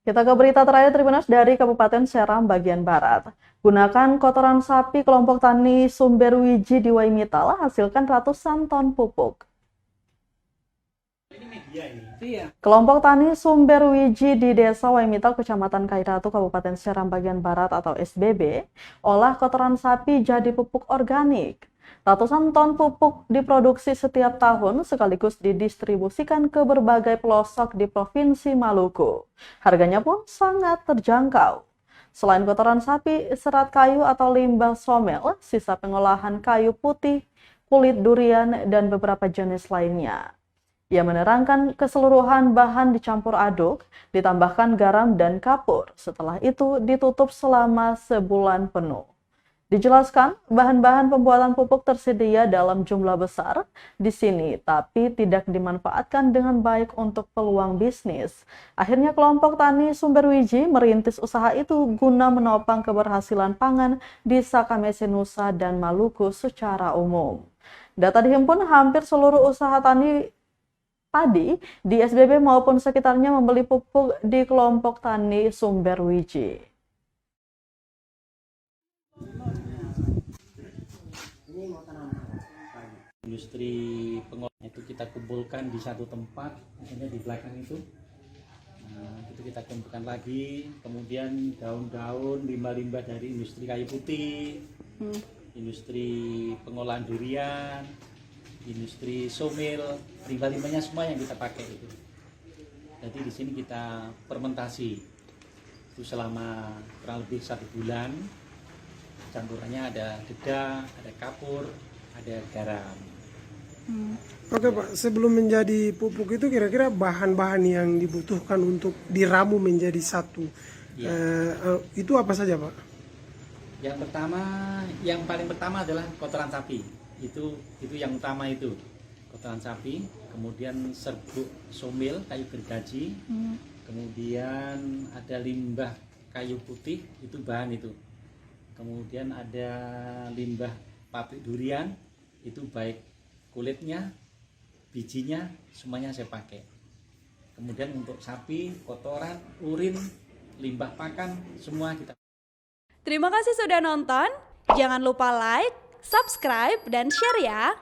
Kita ke berita terakhir Tribunas dari Kabupaten Seram bagian Barat. Gunakan kotoran sapi kelompok tani Sumberwiji di Waimital hasilkan ratusan ton pupuk. Kelompok tani Sumberwiji di Desa Waimital, Kecamatan Kairatu, Kabupaten Seram bagian Barat atau SBB, olah kotoran sapi jadi pupuk organik. Ratusan ton pupuk diproduksi setiap tahun sekaligus didistribusikan ke berbagai pelosok di Provinsi Maluku. Harganya pun sangat terjangkau. Selain kotoran sapi, serat kayu atau limbah somel, sisa pengolahan kayu putih, kulit durian, dan beberapa jenis lainnya. Ia menerangkan keseluruhan bahan dicampur aduk, ditambahkan garam dan kapur. Setelah itu ditutup selama sebulan penuh. Dijelaskan, bahan-bahan pembuatan pupuk tersedia dalam jumlah besar di sini, tapi tidak dimanfaatkan dengan baik untuk peluang bisnis. Akhirnya kelompok tani Sumberwiji merintis usaha itu guna menopang keberhasilan pangan di Sakamese Nusa dan Maluku secara umum. Data dihimpun hampir seluruh usaha tani padi di SBB maupun sekitarnya membeli pupuk di kelompok tani Sumberwiji. Industri pengolahan itu kita kumpulkan di satu tempat, misalnya di belakang itu. Itu kita kumpulkan lagi, kemudian daun-daun, limbah-limbah dari industri kayu putih, industri pengolahan durian, industri somil, limbah-limbahnya semua yang kita pakai itu. Jadi di sini kita fermentasi itu selama kurang lebih 1 bulan. Campurannya ada dedak, ada kapur, ada garam. Oke Pak, sebelum menjadi pupuk itu kira-kira bahan-bahan yang dibutuhkan untuk diramu menjadi satu, itu apa saja Pak? Yang paling pertama adalah kotoran sapi. Itu yang utama itu, kotoran sapi. Kemudian serbuk somil, kayu gergaji. Kemudian ada limbah kayu putih, itu bahan itu. Kemudian ada limbah pabrik durian, itu baik kulitnya, bijinya, semuanya saya pakai. Kemudian untuk sapi, kotoran, urin, limbah pakan, semua kita. Terima kasih sudah nonton. Jangan lupa like, subscribe, dan share ya.